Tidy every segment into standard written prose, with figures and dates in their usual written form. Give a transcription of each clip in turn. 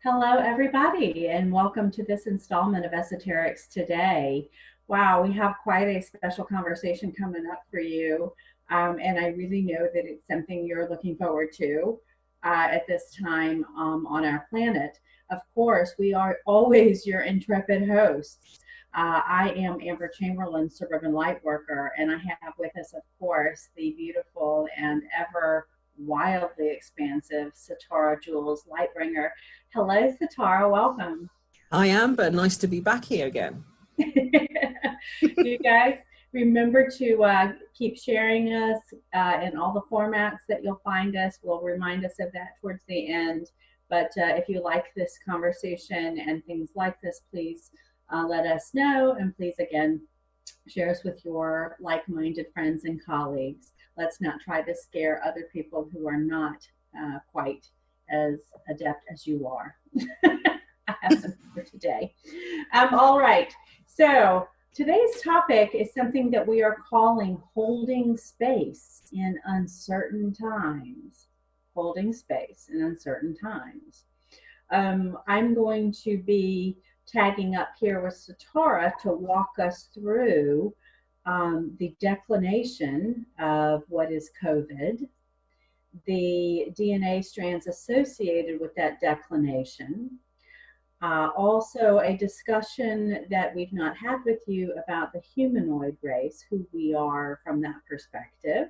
Hello, everybody, and welcome to this installment of Esoterics Today. Wow, we have quite a special conversation coming up for you, and I really know that it's something you're looking forward to at this time on our planet. Of course, we are always your intrepid hosts. I am Amber Chamberlain, Suburban Lightworker, and I have with us, of course, the beautiful and ever wildly expansive Satara Jules Lightbringer. Hello, Satara. Welcome. Hi, Amber. Nice to be back here again. You guys remember to keep sharing us in all the formats that you'll find us. We'll remind us of that towards the end. But if you like this conversation and things like this, please let us know. And please, again, share us with your like-minded friends and colleagues. Let's not try to scare other people who are not quite as adept as you are. I have some for today. All right. So today's topic is something that we are calling holding space in uncertain times. Holding space in uncertain times. I'm going to be tagging up here with Satara to walk us through the declination of what is COVID, the DNA strands associated with that declination, also a discussion that we've not had with you about the humanoid race, who we are from that perspective.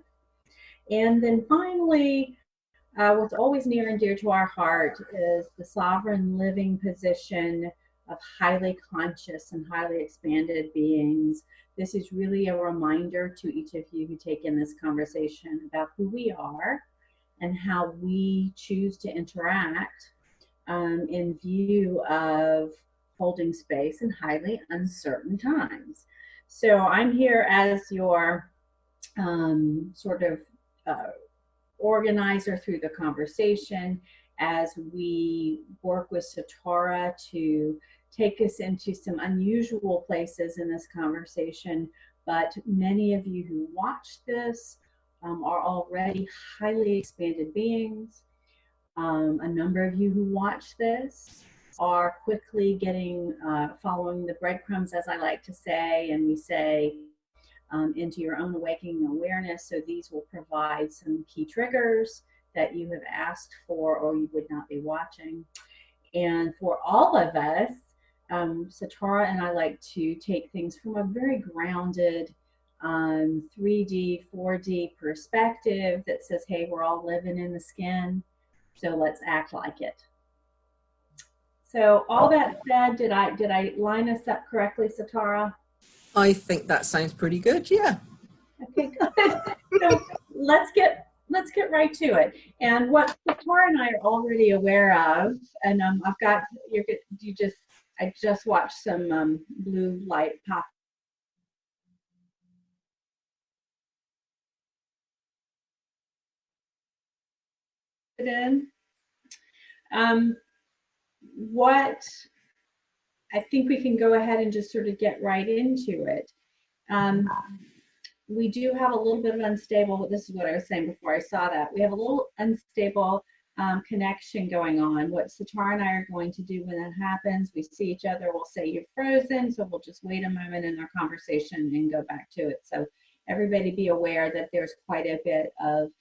And then finally, what's always near and dear to our heart is the sovereign living position of highly conscious and highly expanded beings. This is really a reminder to each of you who take in this conversation about who we are and how we choose to interact in view of holding space in highly uncertain times. So I'm here as your sort of organizer through the conversation as we work with Satara to take us into some unusual places in this conversation. But many of you who watch this are already highly expanded beings. A number of you who watch this are quickly getting, following the breadcrumbs, as I like to say, and we say, into your own awakening awareness. So these will provide some key triggers that you have asked for or you would not be watching. And for all of us, Satara and I like to take things from a very grounded 3D, 4D perspective that says, hey, we're all living in the skin, so let's act like it. So all that said, did I line us up correctly, Satara? I think that sounds pretty good, yeah. Okay, good. So let's get right to it. And what Satara and I are already aware of, and I've got I just watched some blue light pop in. What I think we can go ahead and just sort of get right into it. We do have a little bit of unstable, this is what I was saying before I saw that. We have a little unstable connection going on. What Satara and I are going to do when that happens, we see each other, we'll say you're frozen, so we'll just wait a moment in our conversation and go back to it. So everybody be aware that there's quite a bit of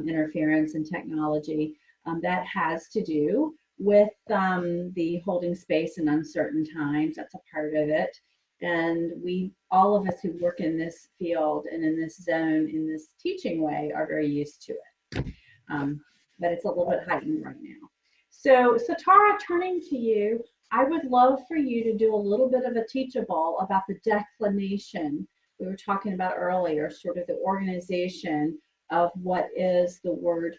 interference in technology that has to do with the holding space in uncertain times. That's a part of it. And all of us who work in this field and in this zone, in this teaching way, are very used to it. But it's a little bit heightened right now. So Satara, turning to you, I would love for you to do a little bit of a teachable about the declination we were talking about earlier, sort of the organization of what is the word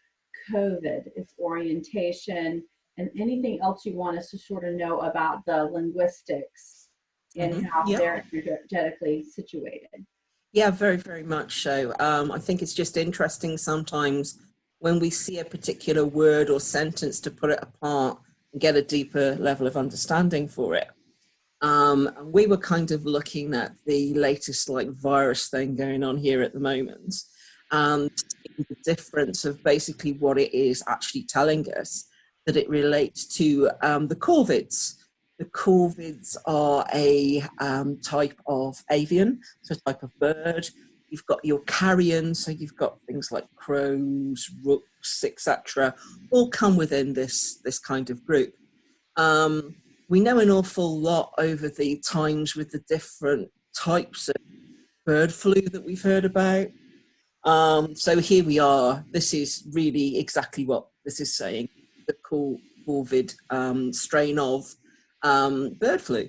COVID, its orientation, and anything else you want us to sort of know about the linguistics and how they're energetically situated. Yeah, very, very much so. I think it's just interesting sometimes when we see a particular word or sentence to put it apart and get a deeper level of understanding for it. And we were kind of looking at the latest virus thing going on here at the moment, and the difference of basically what it is actually telling us. that it relates to the corvids. The corvids are a type of avian, so a type of bird. You've got your carrion, so you've got things like crows, rooks, etc., all come within this kind of group. We know an awful lot over the times with the different types of bird flu that we've heard about. So here we are. This is really exactly what this is saying, the corvid strain of bird flu.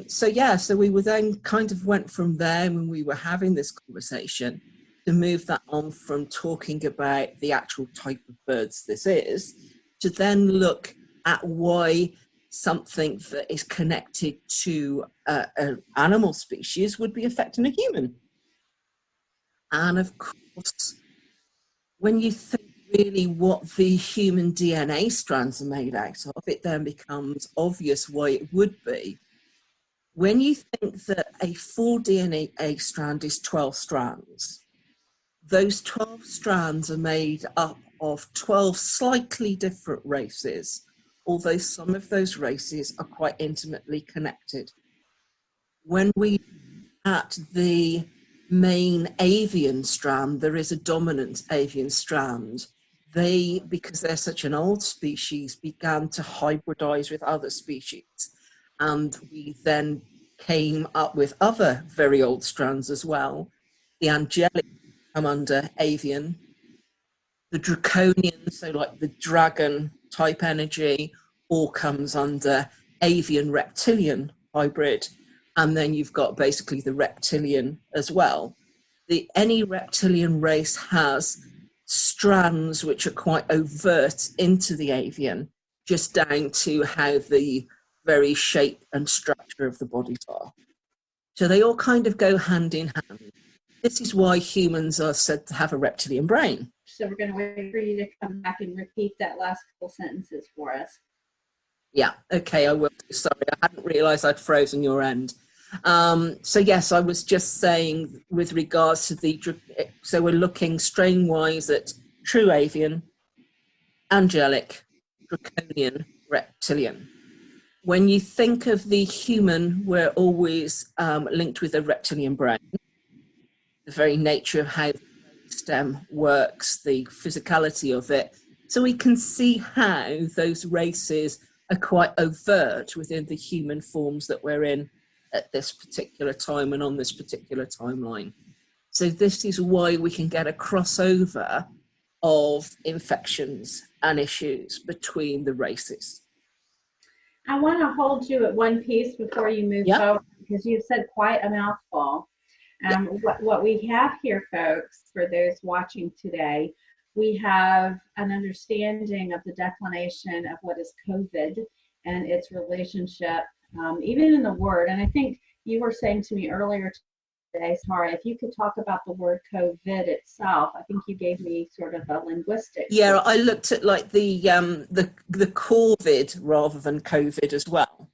So we were then kind of went from there when we were having this conversation to move that on from talking about the actual type of birds this is, to then look at why something that is connected to an animal species would be affecting a human. And of course, when you think really what the human DNA strands are made out of, it then becomes obvious why it would be. When you think that a full DNA strand is 12 strands, those 12 strands are made up of 12 slightly different races, although some of those races are quite intimately connected. When we at the main avian strand, there is a dominant avian strand. They, because they're such an old species, began to hybridize with other species. And we then came up with other very old strands as well. The angelic come under avian. The draconian, so like the dragon type energy, all comes under avian reptilian hybrid. And then you've got basically the reptilian as well. Any reptilian race has strands which are quite overt into the avian, just down to how the very shape and structure of the bodies are. So they all kind of go hand in hand. This is why humans are said to have a reptilian brain. So we're going to wait for you to come back and repeat that last couple sentences for us. Yeah, okay, I will. Sorry, I hadn't realised I'd frozen your end. So yes, I was just saying with regards to so we're looking strain-wise at true avian, angelic, draconian, reptilian. When you think of the human, we're always linked with a reptilian brain. The very nature of how the stem works, the physicality of it. So we can see how those races are quite overt within the human forms that we're in at this particular time and on this particular timeline. So this is why we can get a crossover of infections and issues between the races. I want to hold you at one piece before you move forward, because you've said quite a mouthful. What we have here, folks, for those watching today, we have an understanding of the declination of what is COVID and its relationship, even in the word. And I think you were saying to me earlier today, Tara, if you could talk about the word COVID itself. I think you gave me sort of a linguistic. Yeah, I looked at like the Corvid rather than COVID as well.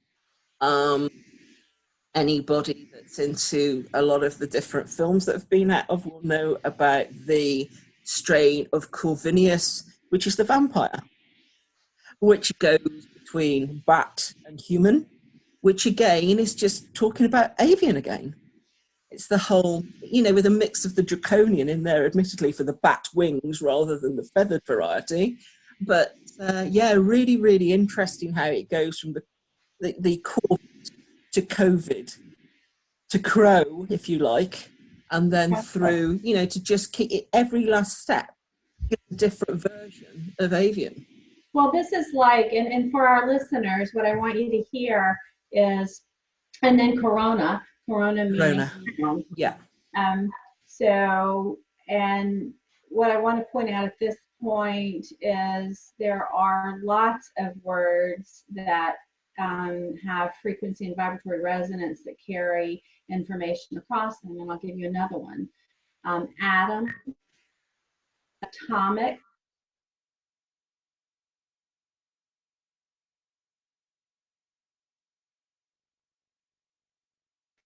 Anybody that's into a lot of the different films that have been out of will know about the strain of Corvinus, which is the vampire, which goes between bat and human, which again is just talking about avian again. It's the whole, with a mix of the draconian in there, admittedly, for the bat wings rather than the feathered variety. But really, really interesting how it goes from the core to COVID, to crow, if you like, and then through, to just keep it every last step, a different version of avian. Well, this is like, and for our listeners, what I want you to hear is, and then corona meaning, yeah. So, and what I want to point out at this point is there are lots of words that have frequency and vibratory resonance that carry information across them, and I'll give you another one. Atom, atomic,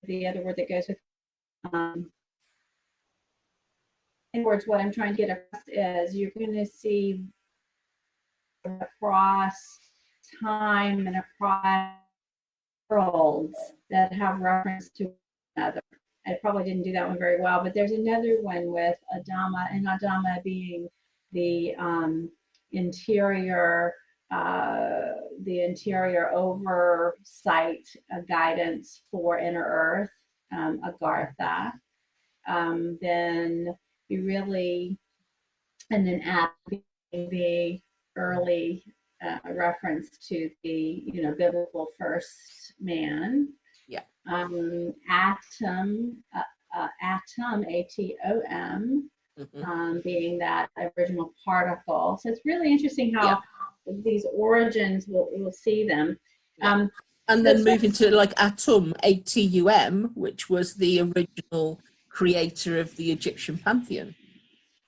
the other word that goes with, in words, what I'm trying to get across is you're going to see across time and across worlds that have reference to another. I probably didn't do that one very well, but there's another one with Adama, and Adama being the interior, oversight guidance for Inner Earth, Agartha. Then you really, and then Adam the early reference to the biblical first man. Yeah. Atom, ATOM, being that original particle. So it's really interesting how these origins, we'll see them. And then move into like Atum, ATUM, which was the original creator of the Egyptian pantheon.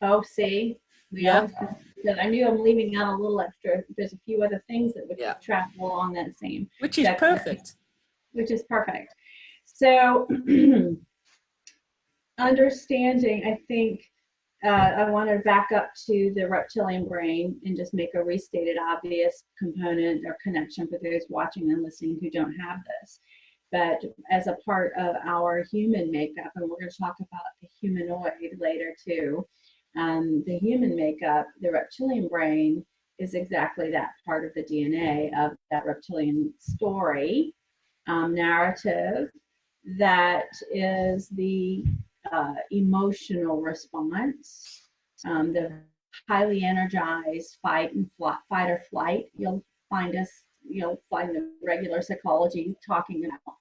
Oh, see? I knew I'm leaving out a little extra. There's a few other things that would travel along that same. Which is perfect. So, understanding, I think, I want to back up to the reptilian brain and just make a restated obvious component or connection for those watching and listening who don't have this. But as a part of our human makeup, and we're going to talk about the humanoid later too, the human makeup, the reptilian brain is exactly that part of the DNA of that reptilian story, narrative, that is the emotional response, the highly energized fight or flight. You'll find the regular psychology talking about.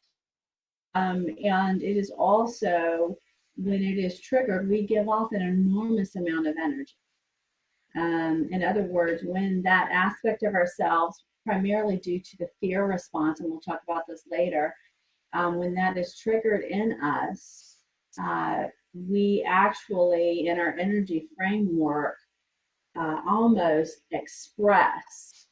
And it is also, when it is triggered, we give off an enormous amount of energy. In other words, when that aspect of ourselves, primarily due to the fear response, and we'll talk about this later, when that is triggered in us, we actually, in our energy framework, almost express,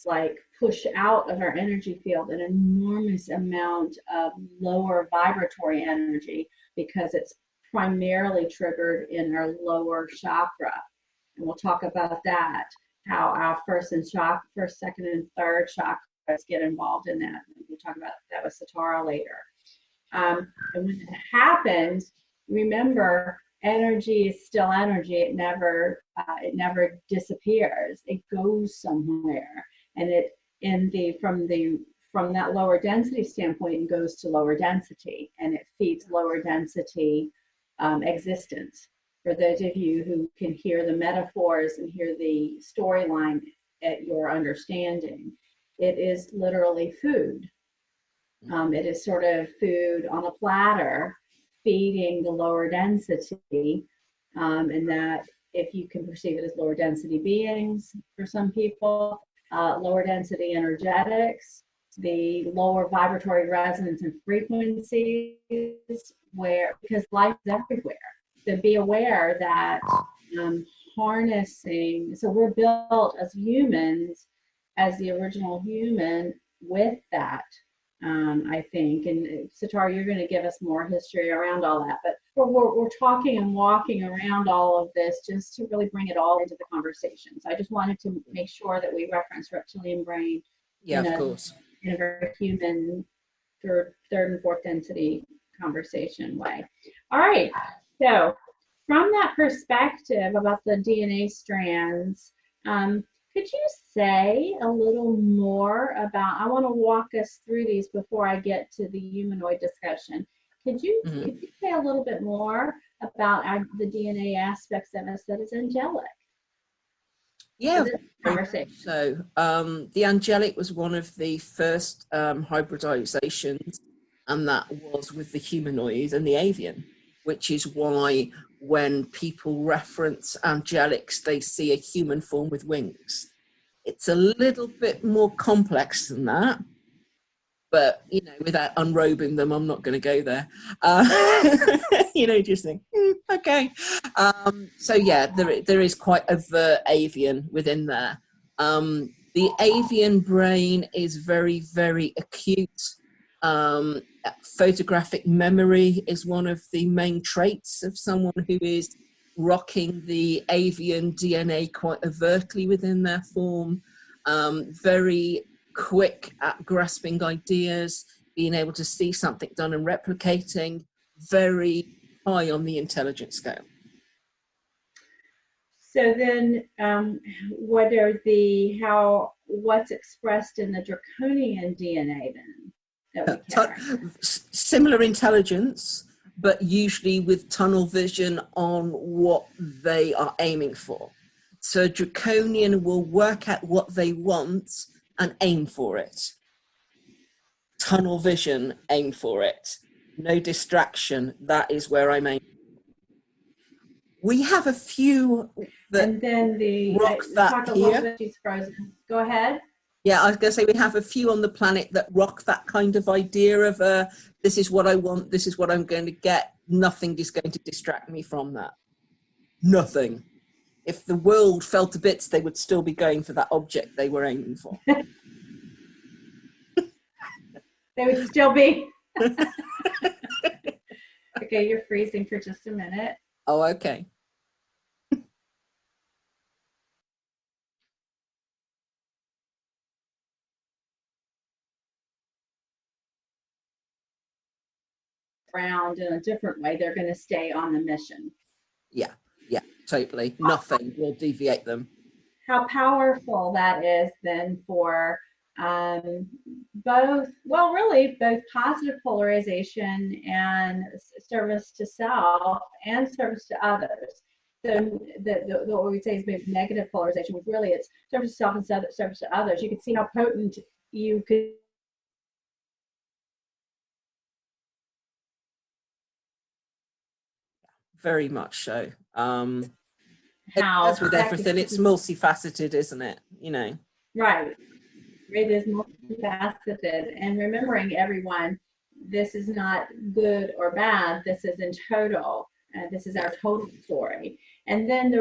like push out of our energy field an enormous amount of lower vibratory energy, because it's primarily triggered in our lower chakra. And we'll talk about that, how our first, second, and third chakras get involved in that. We'll talk about that with Satara later. And when it happens, remember, energy is still energy. It never disappears. It goes somewhere, and from that lower density standpoint, it goes to lower density, and it feeds lower density existence. For those of you who can hear the metaphors and hear the storyline at your understanding, it is literally food. It is sort of food on a platter, feeding the lower density, and that, if you can perceive it as lower density beings for some people, lower density energetics, the lower vibratory resonance and frequencies, because life is everywhere. So be aware that harnessing, so we're built as humans, as the original human, with that. I think, and Satara, you're going to give us more history around all that, but we're talking and walking around all of this just to really bring it all into the conversation. So I just wanted to make sure that we reference reptilian brain in a very human third and fourth density conversation way. All right, so from that perspective about the DNA strands, could you say a little more about, I want to walk us through these before I get to the humanoid discussion. Could you say a little bit more about the DNA aspects of us that is angelic? Yeah, so the angelic was one of the first hybridizations, and that was with the humanoid and the avian, which is why when people reference angelics, they see a human form with wings. It's a little bit more complex than that, but, without unrobing them, I'm not going to go there. Just think, okay. So yeah, there is quite overt avian within there. The avian brain is very, very acute. Photographic memory is one of the main traits of someone who is rocking the avian DNA quite overtly within their form. very quick at grasping ideas, being able to see something done and replicating, very high on the intelligence scale. So then, what's expressed in the draconian DNA then that we carry? Similar intelligence, but usually with tunnel vision on what they are aiming for. So draconian will work at what they want and aim for it. Tunnel vision, aim for it. No distraction, that is where I'm aiming. We have a few that and then rock that here. She's frozen. Go ahead. Yeah, I was going to say we have a few on the planet that rock that kind of idea of this is what I want, this is what I'm going to get. Nothing is going to distract me from that. Nothing. If the world fell to bits, they would still be going for that object they were aiming for. They would still be. Okay, you're freezing for just a minute. Oh, okay. Around in a different way, they're going to stay on the mission. Yeah, totally. Nothing will deviate them. How powerful that is then for both positive polarization and service to self and service to others. So what we say is maybe negative polarization, which really it's service to self and service to others. You can see how potent you could. Very much so. How as with everything, it's multifaceted, isn't it? You know. Right. It is multifaceted, and remembering everyone, this is not good or bad. This is in total. This is our total story. And then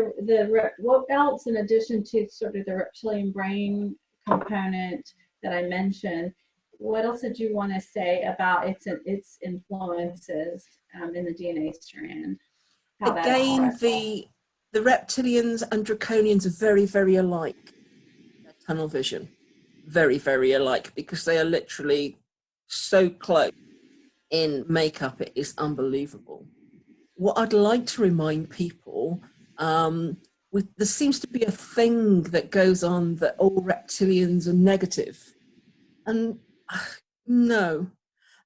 what else in addition to sort of the reptilian brain component that I mentioned? What else did you want to say about its influences in the DNA strand? Again, the reptilians and draconians are very, very alike. Their tunnel vision, very, very alike, because they are literally so close in makeup. It is unbelievable. What I'd like to remind people, there seems to be a thing that goes on that all reptilians are negative, and no.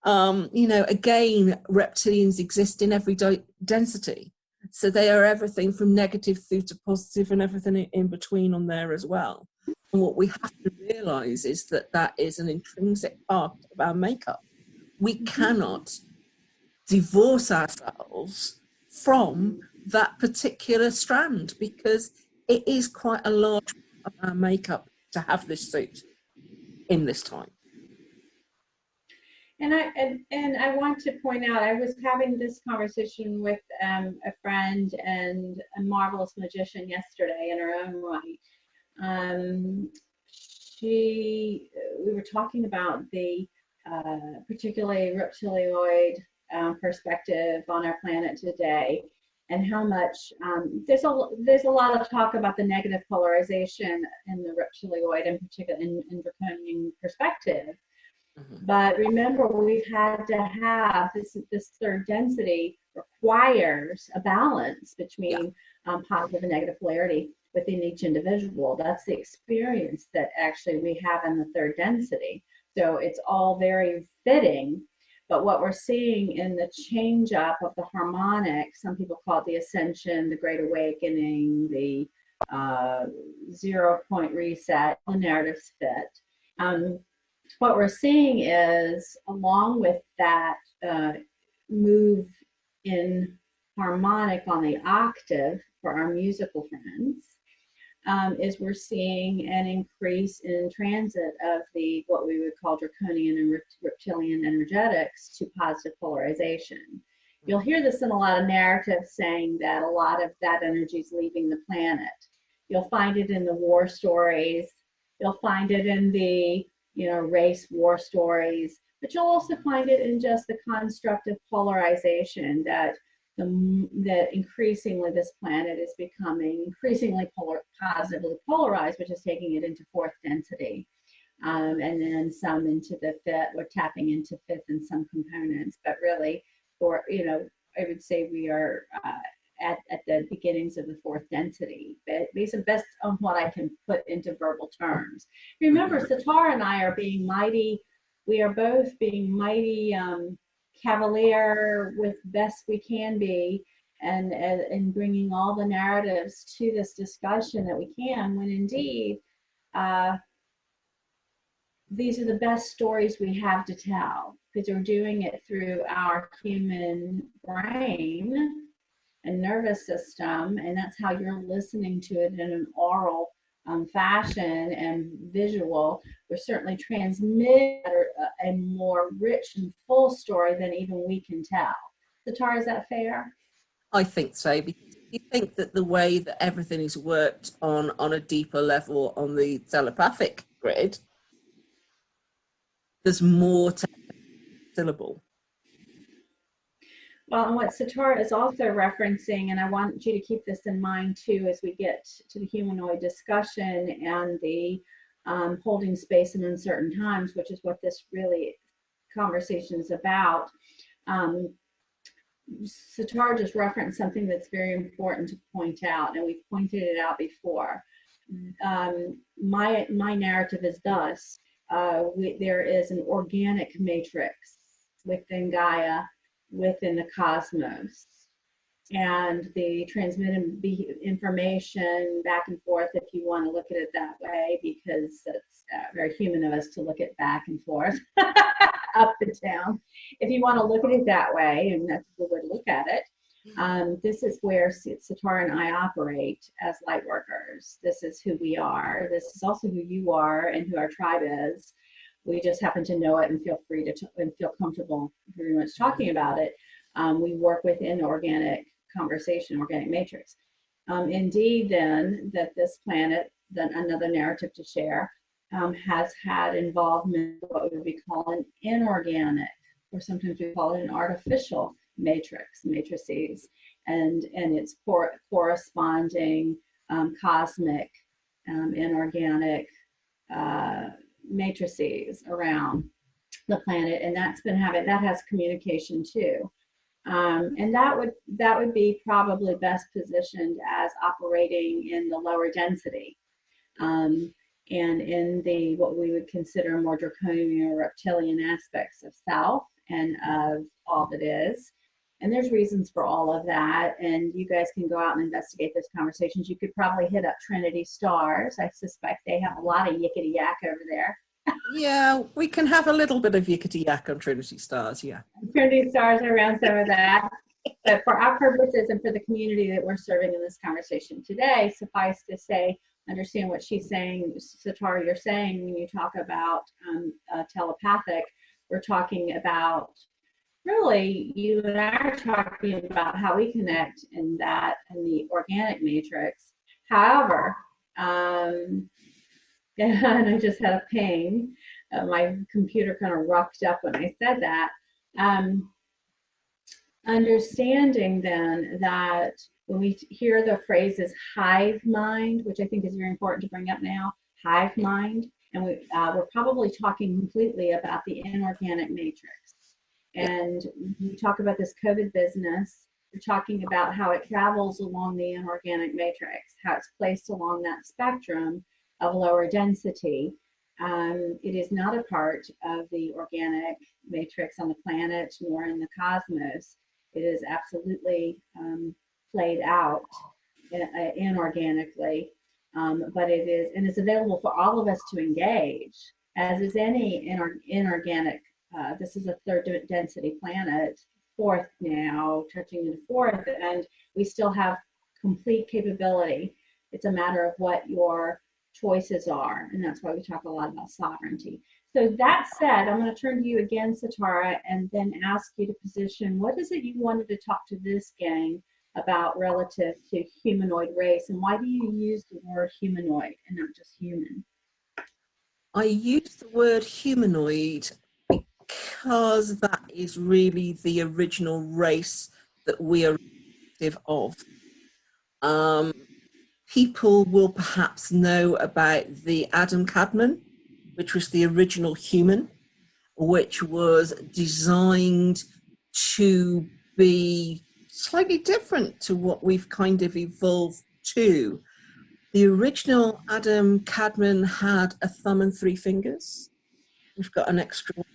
Again, reptilians exist in every density. So they are everything from negative through to positive and everything in between on there as well. And what we have to realize is that that is an intrinsic part of our makeup. We cannot divorce ourselves from that particular strand because it is quite a large part of our makeup to have this suit in this time. And I want to point out, I was having this conversation with a friend and a marvelous magician yesterday in her own right. We were talking about the particularly reptiloid perspective on our planet today, and how much there's a lot of talk about the negative polarization in the reptiloid, in particular in draconian perspective. But remember, we've had to have this third density requires a balance between positive and negative polarity within each individual. That's the experience that actually we have in the third density. So it's all very fitting. But what we're seeing in the change up of the harmonic, some people call it the ascension, the great awakening, the 0 point reset, the narratives fit. What we're seeing is, along with that move in harmonic on the octave for our musical friends, is we're seeing an increase in transit of the what we would call draconian and reptilian energetics to positive polarization. You'll hear this in a lot of narratives saying that a lot of that energy is leaving the planet. You'll find it in the war stories. You'll find it in the race war stories, but you'll also find it in just the construct of polarization, that that increasingly this planet is becoming increasingly positively polarized, which is taking it into fourth density. And then some into the fifth, we're tapping into fifth in some components, but really, for, you know, I would say we are at the beginnings of the fourth density, based on what I can put into verbal terms. Remember, Satara and I are being mighty, we are both being mighty cavalier with best we can be, and bringing all the narratives to this discussion that we can, when indeed, these are the best stories we have to tell, because we're doing it through our human brain and nervous system, and that's how you're listening to it in an oral fashion and visual. We're certainly transmitting a more rich and full story than even we can tell. Satara, is that fair? I think so, because you think that the way that everything is worked on a deeper level on the telepathic grid, there's more to syllable. Well, and what Satara is also referencing, and I want you to keep this in mind too as we get to the humanoid discussion and the holding space in uncertain times, which is what this really conversation is about. Satara just referenced something that's very important to point out, and we've pointed it out before. My narrative is thus: there is an organic matrix within Gaia, within the cosmos, and the transmitted information back and forth, if you want to look at it that way, because it's very human of us to look at back and forth, up and down. If you want to look at it that way, and that's a good way to look at it, this is where Satara and I operate as light workers. This is who we are. This is also who you are and who our tribe is. We just happen to know it and feel free to and feel comfortable very much talking about it. We work within organic conversation, organic matrix. Indeed, then, that this planet, then another narrative to share, has had involvement in what we would be calling inorganic, or sometimes we call it an artificial matrices, and its corresponding cosmic inorganic matrices around the planet, and that has communication too, and that would be probably best positioned as operating in the lower density, and in the what we would consider more draconian or reptilian aspects of self and of all that is. And there's reasons for all of that, and you guys can go out and investigate those conversations. You could probably hit up Trinity Stars. I suspect they have a lot of yickety yak over there. Yeah, we can have a little bit of yickety yak on Trinity Stars, yeah. Trinity Stars around some of that. But for our purposes and for the community that we're serving in this conversation today, suffice to say, understand what she's saying, Satara, you're saying when you talk about telepathic, we're talking about, really, you and I are talking about how we connect in the organic matrix. However, and I just had a ping. My computer kind of rocked up when I said that. Understanding then that when we hear the phrases hive mind, which I think is very important to bring up now, hive mind, and we're probably talking completely about the inorganic matrix. And we talk about this COVID business, we're talking about how it travels along the inorganic matrix, how it's placed along that spectrum of lower density. It is not a part of the organic matrix on the planet nor in the cosmos. It is absolutely played out inorganically, but it is, and it's available for all of us to engage, as is any inorganic. This is a third density planet, fourth now, touching into fourth, and we still have complete capability. It's a matter of what your choices are, and that's why we talk a lot about sovereignty. So that said, I'm going to turn to you again, Satara, and then ask you to position what is it you wanted to talk to this gang about relative to humanoid race, and why do you use the word humanoid and not just human? I use the word humanoid because that is really the original race that we are representative of. People will perhaps know about the Adam Cadman, which was the original human, which was designed to be slightly different to what we've kind of evolved to. The original Adam Cadman had a thumb and 3 fingers. We've got an extra one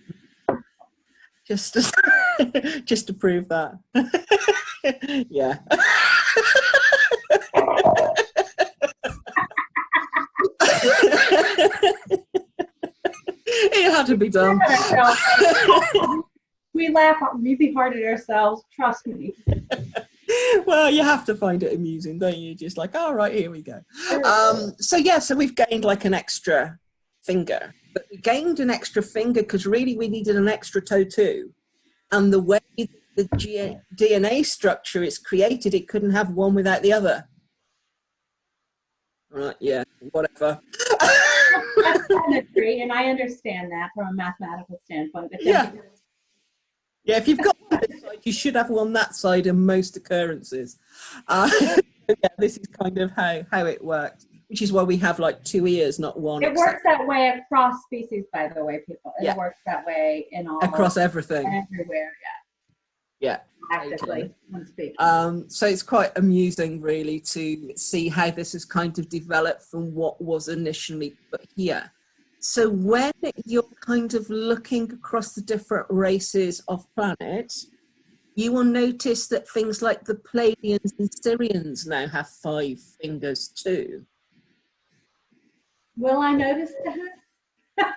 just to, just to prove that. Yeah. It had to be done. We laugh really hard at ourselves, trust me. Well, you have to find it amusing, don't you? Just like, all right, here we go. So yeah, so we've gained like an extra finger, but we gained an extra finger because really we needed an extra toe too. And the way the DNA structure is created, it couldn't have one without the other. Right, yeah, whatever. That's chemistry, and I understand that from a mathematical standpoint. But yeah. Yeah, if you've got one this side, you should have one that side in most occurrences. Yeah, this is kind of how it worked, which is why we have like 2 ears, not one. It works that way across species, by the way, people. It works that way in all across everything. Everywhere, yeah. Actively, so it's quite amusing really to see how this has kind of developed from what was initially put here. So when you're kind of looking across the different races of planets, you will notice that things like the Pleiadians and Sirians now have 5 fingers too. Will I notice that?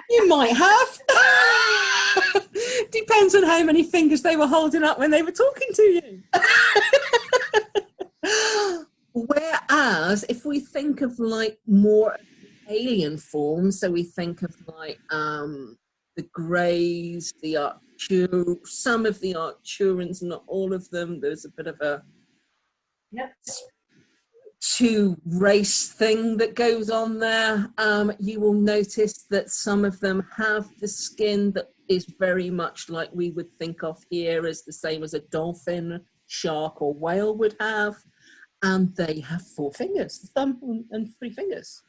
You might have. Depends on how many fingers they were holding up when they were talking to you. Whereas if we think of like more alien forms, so we think of like the Greys, the some of the Arcturans, not all of them. There's a bit of a 2 race thing that goes on there. You will notice that some of them have the skin that is very much like we would think of here as the same as a dolphin, shark or whale would have. And they have 4 fingers, thumb and 3 fingers.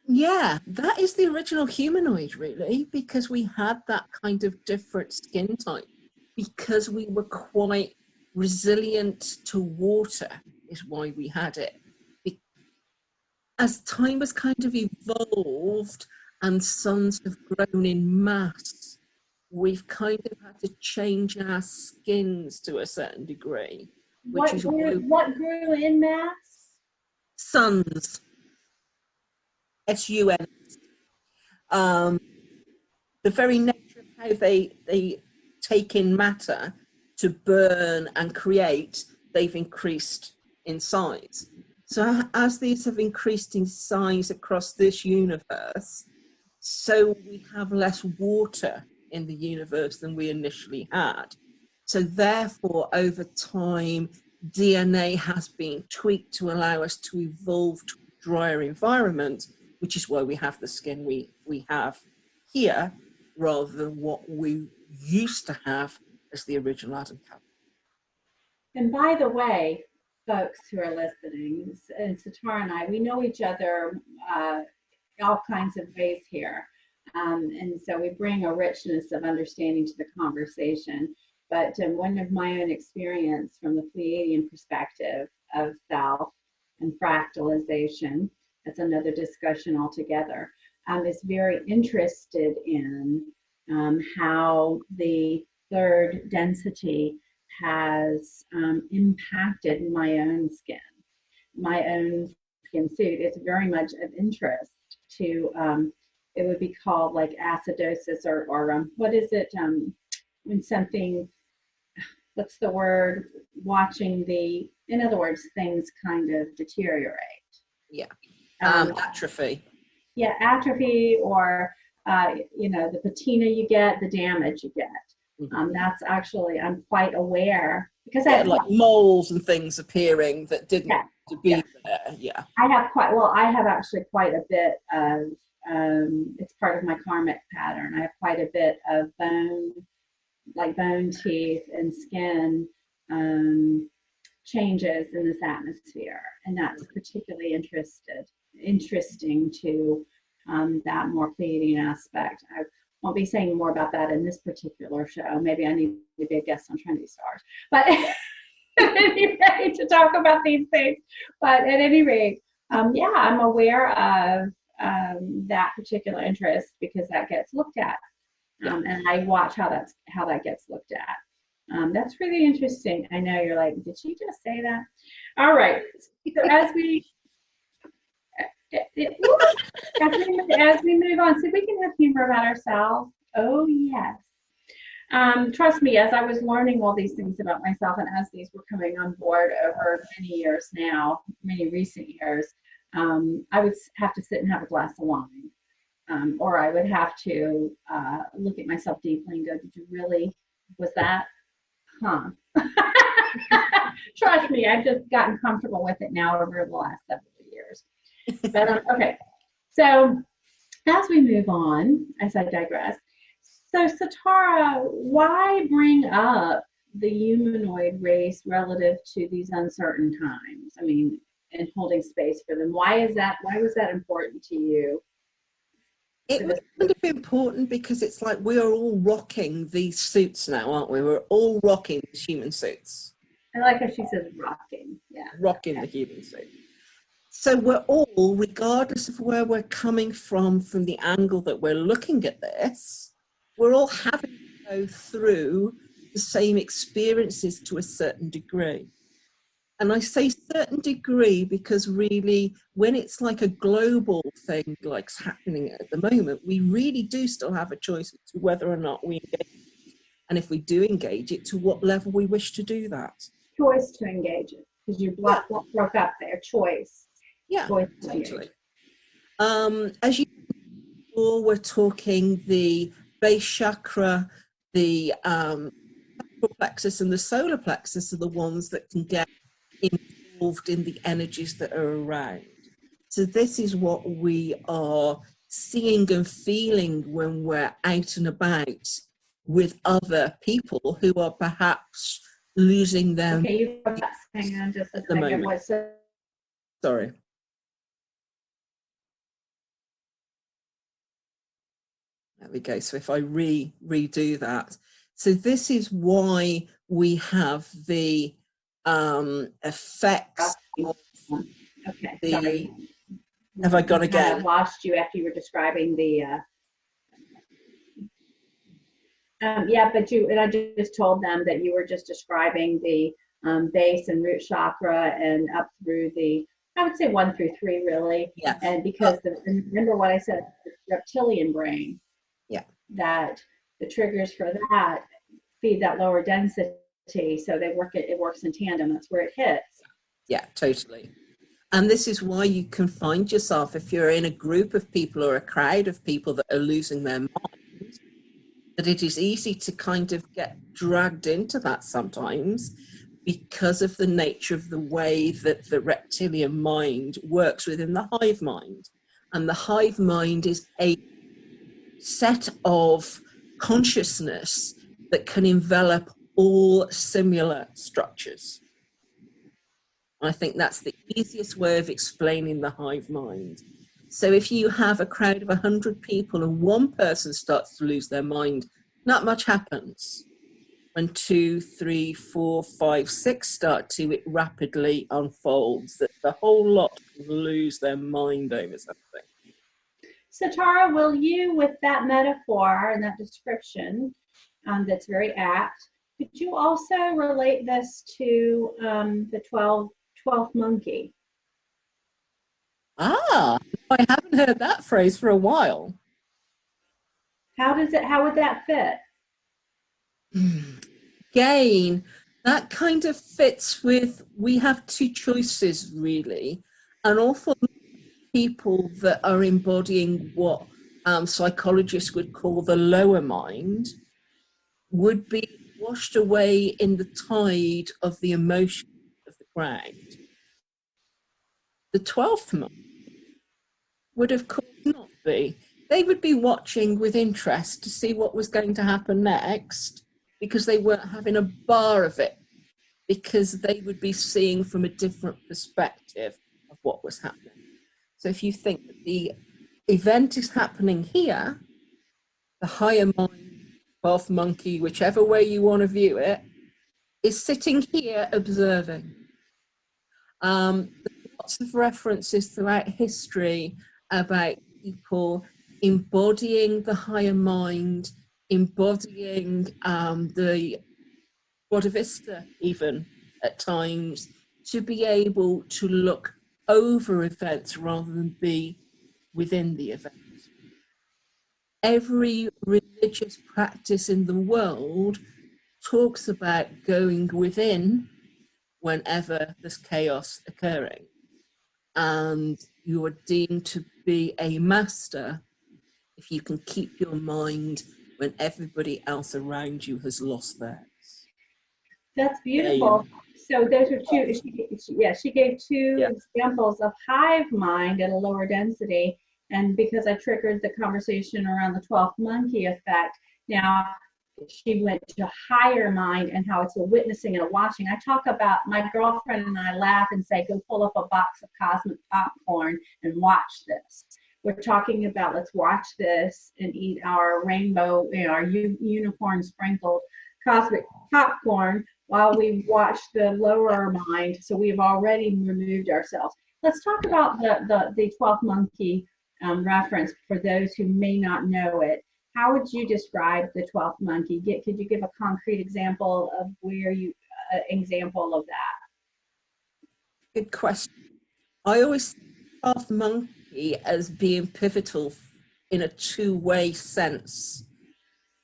Yeah, that is the original humanoid really, because we had that kind of different skin type, because we were quite resilient to water is why we had it. As time has kind of evolved and suns have grown in mass, we've kind of had to change our skins to a certain degree. What grew in mass? Suns. S-U-N. The very nature of how they take in matter to burn and create, they've increased in size. So as these have increased in size across this universe, so we have less water in the universe than we initially had. So therefore, over time, DNA has been tweaked to allow us to evolve to a drier environment, which is why we have the skin we have here, rather than what we used to have as the original Adam Cadman. And by the way, folks who are listening, and Satara and I, we know each other all kinds of ways here. And so we bring a richness of understanding to the conversation. But one of my own experience from the Pleiadian perspective of self and fractalization, that's another discussion altogether, is very interested in how the third density has impacted my own skin suit. It's very much of interest to, it would be called like acidosis or what is it, when something, what's the word, watching the, in other words, things kind of deteriorate. Yeah. Atrophy. Yeah, atrophy, or the patina you get, the damage you get. That's actually, I'm quite aware because I have like moles and things appearing that didn't to be there. Yeah, I have actually quite a bit of it's part of my karmic pattern. I have quite a bit of bone like bone, teeth, and skin changes in this atmosphere, and that's particularly interesting to that more Pleiadian aspect. I won't be saying more about that in this particular show. Maybe I need to be a guest on Trendy Stars, but at any rate, to talk about these things. But at any rate, yeah, I'm aware of that particular interest because that gets looked at, and I watch how that gets looked at. That's really interesting. I know you're like, did she just say that? All right. So as we move on, so we can have humor about ourselves. Oh yes. Trust me, as I was learning all these things about myself, and as these were coming on board over many years now, many recent years, I would have to sit and have a glass of wine, or I would have to look at myself deeply and go, "Did you really? Was that?" Huh. Trust me, I've just gotten comfortable with it now over the last several years. But okay, so as we move on, as I digress, so Satara, why bring up the humanoid race relative to these uncertain times? I mean, and holding space for them. Why was that important to you? It was kind of important because it's like we are all rocking these suits now, aren't we? We're all rocking these human suits. I like how she says rocking. Yeah. Rocking the human suit. So we're all, regardless of where we're coming from the angle that we're looking at this, we're all having to go through the same experiences to a certain degree. And I say certain degree because really, when it's like a global thing like's happening at the moment, we really do still have a choice as to whether or not we engage. And if we do engage it, to what level we wish to do that. Choice to engage it, because you broke up there. Choice. Yeah, choice totally. As you know, we're talking the base chakra, the plexus and the solar plexus are the ones that can get involved in the energies that are around. So this is what we are seeing and feeling when we're out and about with other people who are perhaps losing them. Okay, you hang on just a second. Sorry. There we go. So if I redo that. So this is why we have the effects of okay, the... Sorry. Have I gone again? I lost you after you were describing the... yeah, but I just told them that you were just describing the base and root chakra and up through the, I would say 1 through 3 really. Yeah. And because remember what I said, the reptilian brain. Yeah. That the triggers for that feed that lower density, so it works in tandem. That's where it hits. Yeah, totally. And this is why you can find yourself, if you're in a group of people or a crowd of people that are losing their mind, that it is easy to kind of get dragged into that sometimes because of the nature of the way that the reptilian mind works within the hive mind. And the hive mind is a set of consciousness that can envelop all similar structures. I think that's the easiest way of explaining the hive mind. So if you have a crowd of 100 people and one person starts to lose their mind, not much happens. When 2, 3, 4, 5, 6 start to, it rapidly unfolds that the whole lot can lose their mind over something. So Tara, will you, with that metaphor and that description that's very apt, could you also relate this to the 12th monkey? Ah, I haven't heard that phrase for a while. How would that fit? Again, that kind of fits with, we have two choices really. An awful lot of people that are embodying what psychologists would call the lower mind would be washed away in the tide of the emotion of the crowd. The 12th month would of course not be. They would be watching with interest to see what was going to happen next, because they weren't having a bar of it, because they would be seeing from a different perspective of what was happening. So if you think that the event is happening here, the higher mind, 12th monkey, whichever way you want to view it, is sitting here observing. Lots of references throughout history about people embodying the higher mind, embodying the Bodhisattva even at times, to be able to look over events rather than be within the event. Every religious practice in the world talks about going within whenever there's chaos occurring. And you are deemed to be a master if you can keep your mind when everybody else around you has lost theirs. That's beautiful. So those are two, she gave two examples of hive mind at a lower density. And because I triggered the conversation around the 12th monkey effect, now she went to higher mind and how it's a witnessing and a watching. I talk about, my girlfriend and I laugh and say, go pull up a box of cosmic popcorn and watch this. We're talking about, let's watch this and eat our rainbow, our unicorn sprinkled cosmic popcorn while we watch the lower mind. So we've already removed ourselves. Let's talk about the 12th monkey reference for those who may not know it. How would you describe the 12th monkey? Could you give a concrete example of where example of that? Good question. I always see the 12th monkey as being pivotal in a two-way sense.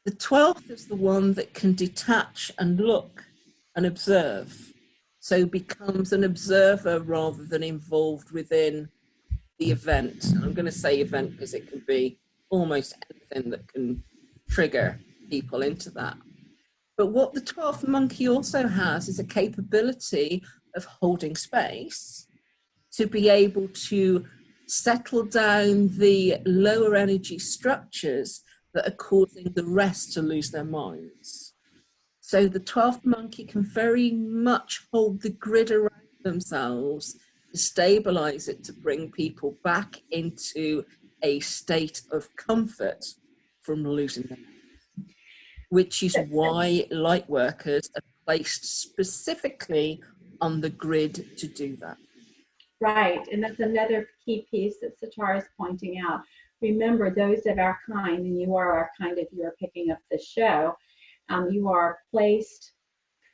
The 12th is the one that can detach and look and observe, so becomes an observer rather than involved within the event. And I'm going to say event because it can be almost anything that can trigger people into that. But what the 12th monkey also has is a capability of holding space to be able to settle down the lower energy structures that are causing the rest to lose their minds. So the 12th monkey can very much hold the grid around themselves to stabilize it, to bring people back into a state of comfort from losing them, which is why light workers are placed specifically on the grid to do that. Right, and that's another key piece that Satara is pointing out. Remember, those of our kind, and you are our kind if you are picking up the show, you are placed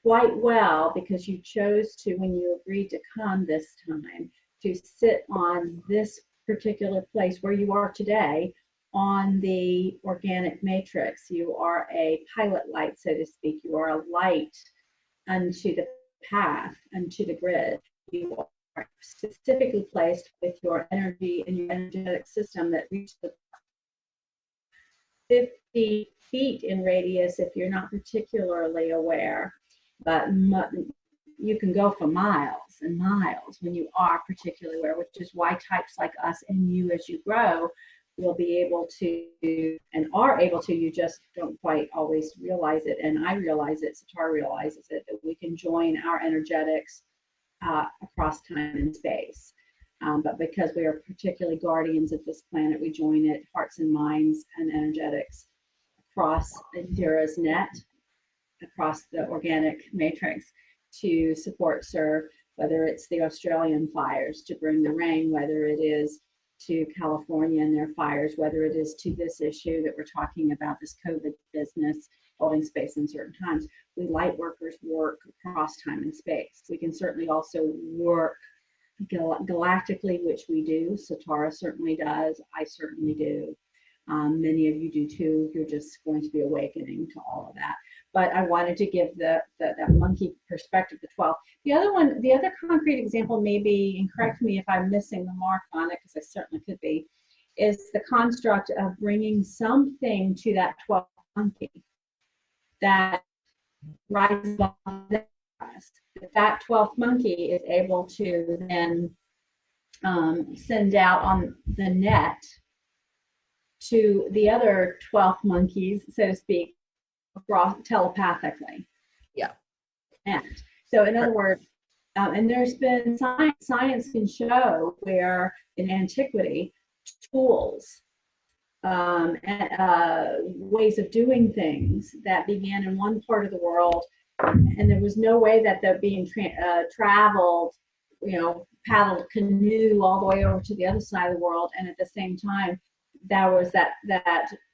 quite well because you chose to, when you agreed to come this time, to sit on this particular place where you are today on the organic matrix. You are a pilot light, so to speak. You are a light unto the path, unto the grid. You are specifically placed with your energy and your energetic system that reaches the 50 feet in radius if you're not particularly aware, but you can go for miles and miles when you are particularly aware, which is why types like us and you, as you grow, will be able to and are able to, you just don't quite always realize it, and I realize it, Satara realizes it, that we can join our energetics across time and space. But because we are particularly guardians of this planet, we join it, hearts and minds and energetics, across Indira's net, across the organic matrix, to support, serve, whether it's the Australian fires to bring the rain, whether it is to California and their fires, whether it is to this issue that we're talking about, this COVID business, holding space in certain times. We light workers work across time and space. We can certainly also work galactically, which we do. Satara certainly does. I certainly do. Many of you do too. You're just going to be awakening to all of that. But I wanted to give that monkey perspective, the 12. The other one, the other concrete example, maybe, and correct me if I'm missing the mark on it, because I certainly could be, is the construct of bringing something to that 12th monkey that rises above us. That 12th monkey is able to then send out on the net to the other 12th monkeys, so to speak, telepathically. Yeah. And so, in other words, and there's been science can show where in antiquity, tools, ways of doing things that began in one part of the world, and there was no way that they're being traveled, paddled canoe all the way over to the other side of the world, and at the same time, there was that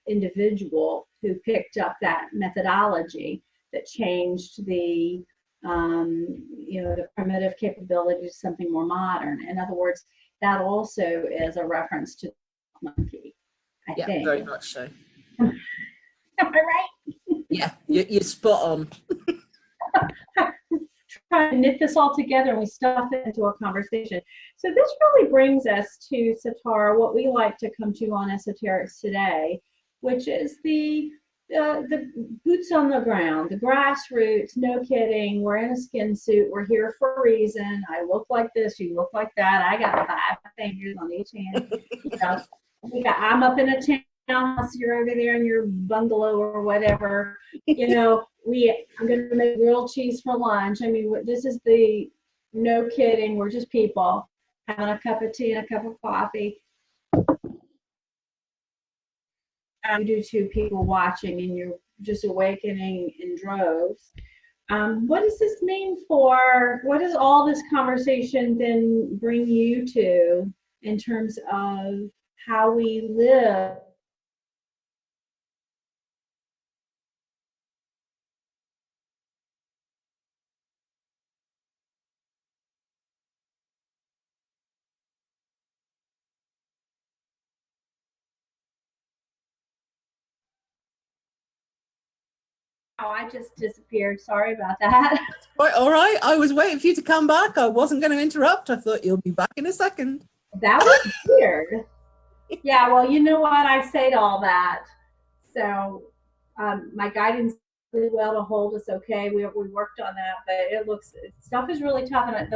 individual who picked up that methodology that changed the the primitive capability to something more modern. In other words, that also is a reference to monkey, I think. Very much so. Am I right? Yeah, you're spot on. Try to knit this all together and we stuff it into a conversation. So this really brings us to, Sitara, what we like to come to on Esoterics Today, which is the boots on the ground, the grassroots, no kidding. We're in a skin suit. We're here for a reason. I look like this. You look like that. I got 5 fingers on each hand. I'm up in a townhouse. You're over there in your bungalow or whatever. I'm going to make grilled cheese for lunch. I mean, this is the no kidding. We're just people having a cup of tea and a cup of coffee. You do too, people watching, and you're just awakening in droves. What does this mean what does all this conversation then bring you to in terms of how we live? Oh, I just disappeared. Sorry about that. All right. I was waiting for you to come back. I wasn't going to interrupt. I thought you'll be back in a second. That was weird. Yeah, well, you know what? I say to all that. So my guidance really well to hold us okay. We worked on that, but stuff is really tough. And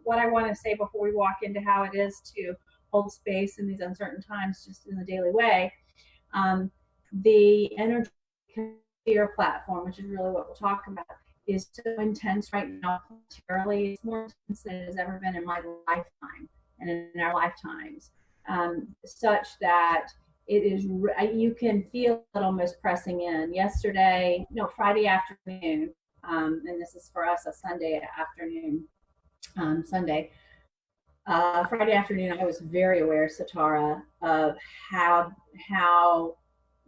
what I want to say before we walk into how it is to hold space in these uncertain times, just in the daily way, the energy fear platform, which is really what we'll talk about, is so intense right now. Momentarily, it's more intense than it has ever been in my lifetime and in our lifetimes, such that it is. You can feel it almost pressing in. Friday afternoon, and this is for us a Sunday afternoon. Friday afternoon, I was very aware, Sitara, of how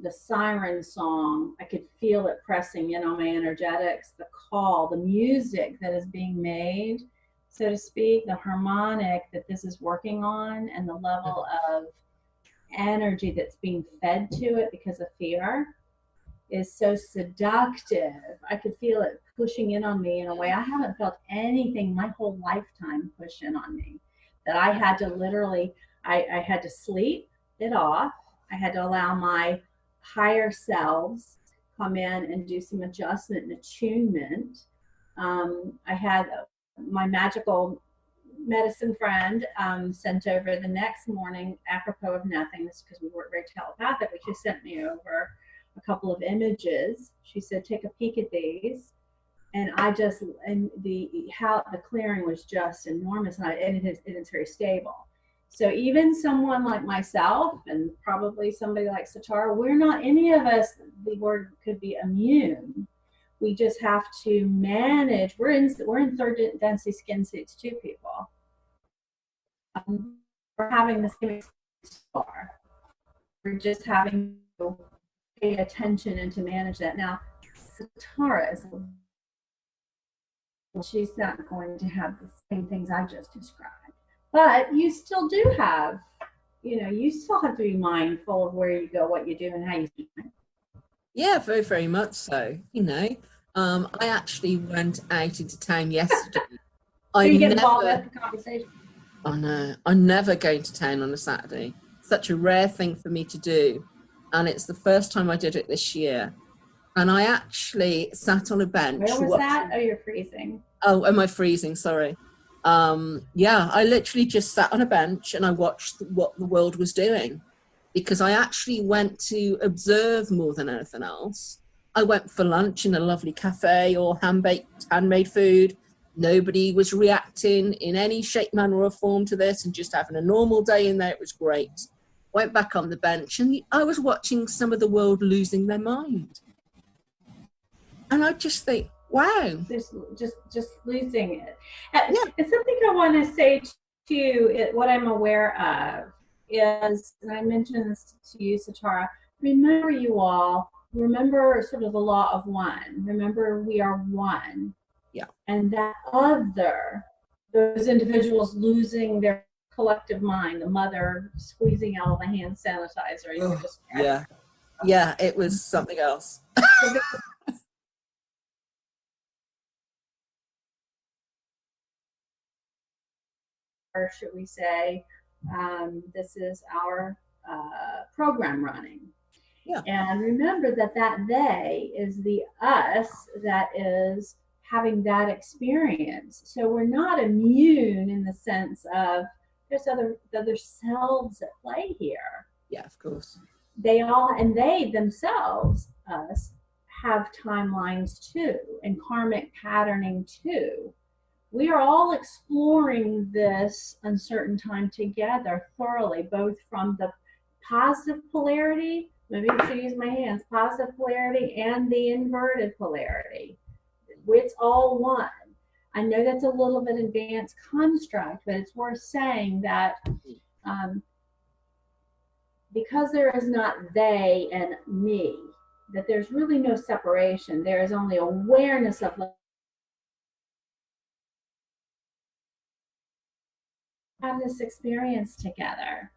the siren song, I could feel it pressing in on my energetics, the call, the music that is being made, so to speak, the harmonic that this is working on, and the level of energy that's being fed to it because of fear is so seductive. I could feel it pushing in on me in a way I haven't felt anything my whole lifetime push in on me, that I had to literally, I had to sleep it off. I had to allow my higher selves come in and do some adjustment and attunement. I had my magical medicine friend sent over the next morning, apropos of nothing, because we weren't very telepathic, she sent me over a couple of images. She said, take a peek at these. And the clearing was just enormous, and it's very stable. So even someone like myself, and probably somebody like Sitara, we're not, any of us, the word could be immune. We just have to manage. We're in third density skin suits too, people. We're having the same experience. We're just having to pay attention and to manage that. Now, Sitara she's not going to have the same things I just described. But you still do have, you still have to be mindful of where you go, what you do, and how you do it. Yeah, very, very much so. I actually went out into town yesterday. You get involved with the conversation. Oh no, I'm never going to town on a Saturday. Such a rare thing for me to do. And it's the first time I did it this year. And I actually sat on a bench. Where was that? Oh, you're freezing. Oh, am I freezing? Sorry. I literally just sat on a bench and I watched what the world was doing, because I actually went to observe more than anything else. I went for lunch in a lovely cafe or handmade food. Nobody was reacting in any shape, manner, or form to this and just having a normal day in there. It was great. Went back on the bench and I was watching some of the world losing their mind. And I just think, wow. Just losing it. And something I want to say to you, what I'm aware of is, and I mentioned this to you, Sitara, remember you all, remember sort of the law of one. Remember we are one. Yeah. And that other, those individuals losing their collective mind, the mother squeezing out the hand sanitizer. You were just yeah, it was something else. Or should we say, this is our program running. Yeah. And remember that that they is the us that is having that experience. So we're not immune in the sense of there's other selves at play here. Yeah, of course. They all, and they themselves, us, have timelines too, and karmic patterning too. We are all exploring this uncertain time together thoroughly, both from the positive polarity, maybe I should use my hands, positive polarity and the inverted polarity. It's all one. I know that's a little bit advanced construct, but it's worth saying that because there is not they and me, that there's really no separation. There is only awareness of have this experience together,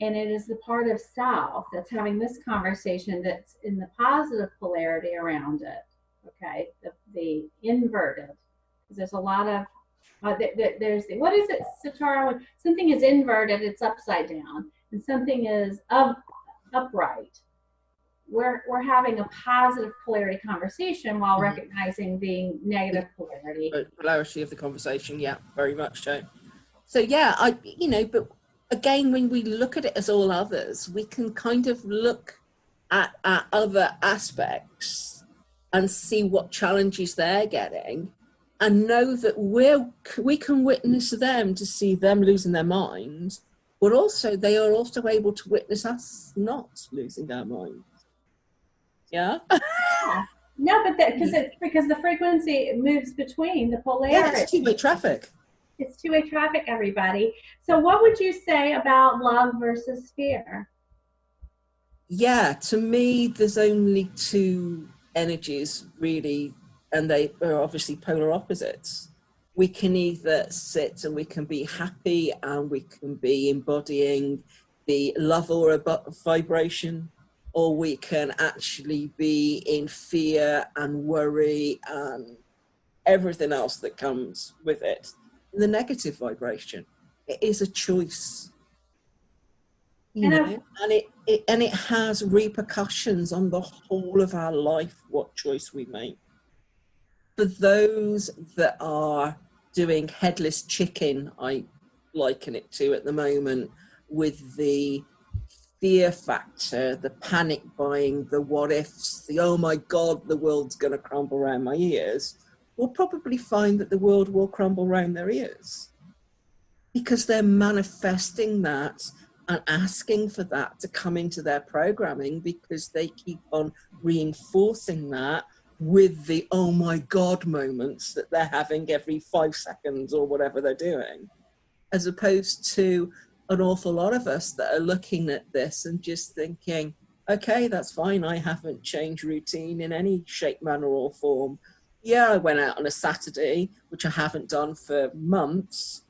and it is the part of self that's having this conversation that's in the positive polarity around it. Okay, the inverted, because there's a lot of there's what is it, Sitara? When something is inverted, it's upside down, and something is upright. We're having a positive polarity conversation while recognizing the negative polarity. Polarity of the conversation, yeah, very much so. So yeah, but again, when we look at it as all others, we can kind of look at other aspects and see what challenges they're getting and know that we can witness them to see them losing their minds, but also they are also able to witness us not losing our minds. Yeah? No, but because the frequency moves between the polarity. Yeah, it's two-way traffic. It's two-way traffic, everybody. So what would you say about love versus fear? Yeah, to me, there's only two energies, really, and they are obviously polar opposites. We can either sit and we can be happy and we can be embodying the love aura vibration, or we can actually be in fear and worry and everything else that comes with it. The negative vibration. It is a choice, and it has repercussions on the whole of our life, what choice we make. For those that are doing headless chicken, I liken it to at the moment, with the fear factor, the panic buying, the what ifs, the oh my God, the world's going to crumble around my ears, will probably find that the world will crumble around their ears, because they're manifesting that and asking for that to come into their programming, because they keep on reinforcing that with the oh my God moments that they're having every 5 seconds or whatever they're doing, as opposed to an awful lot of us that are looking at this and just thinking, okay, that's fine. I haven't changed routine in any shape, manner or form. Yeah, I went out on a Saturday, which I haven't done for months,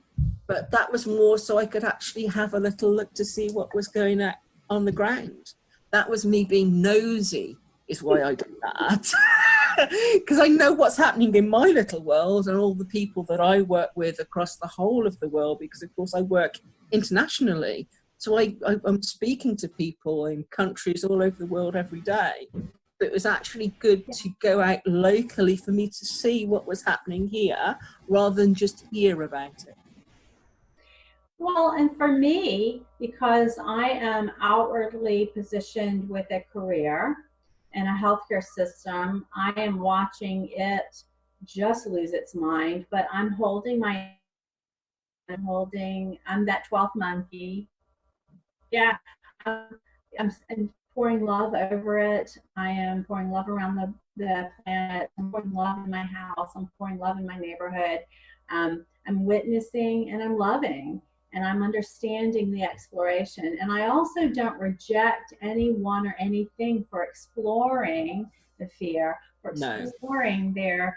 but that was more so I could actually have a little look to see what was going on the ground. That was me being nosy, is why I did that. Because I know what's happening in my little world and all the people that I work with across the whole of the world, because of course I work internationally. So I'm speaking to people in countries all over the world every day. It was actually good to go out locally for me to see what was happening here rather than just hear about it. Well, and for me, because I am outwardly positioned with a career in a healthcare system, I am watching it just lose its mind, but I'm I'm that 12th monkey. Yeah. I'm pouring love over it. I am pouring love around the planet. I'm pouring love in my house. I'm pouring love in my neighborhood. I'm witnessing and I'm loving and I'm understanding the exploration. And I also don't reject anyone or anything for exploring the fear, for No. exploring their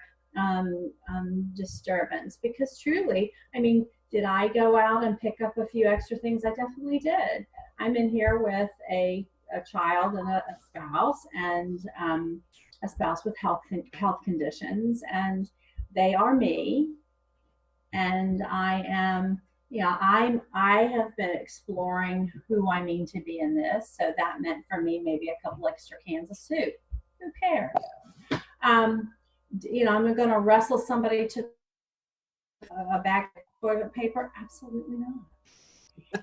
disturbance. Because truly, I mean, did I go out and pick up a few extra things? I definitely did. I'm in here with a child and a spouse, and a spouse with health conditions, and they are me, and I am. Yeah, I have been exploring who I mean to be in this. So that meant for me maybe a couple extra cans of soup. Who cares? Um, I'm going to wrestle somebody to a bag of toilet paper. Absolutely not.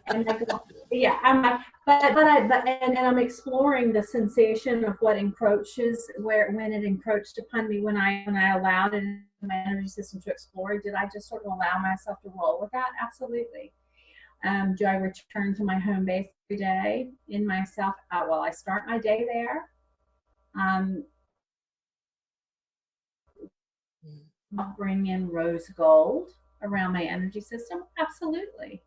And I go, yeah, I'm like, and I'm exploring the sensation of what encroaches, when it encroached upon me, when I allowed it in my energy system to explore. Did I just sort of allow myself to roll with that? Absolutely. Do I return to my home base every day in myself? Well, I start my day there. I'll bring in rose gold around my energy system. Absolutely.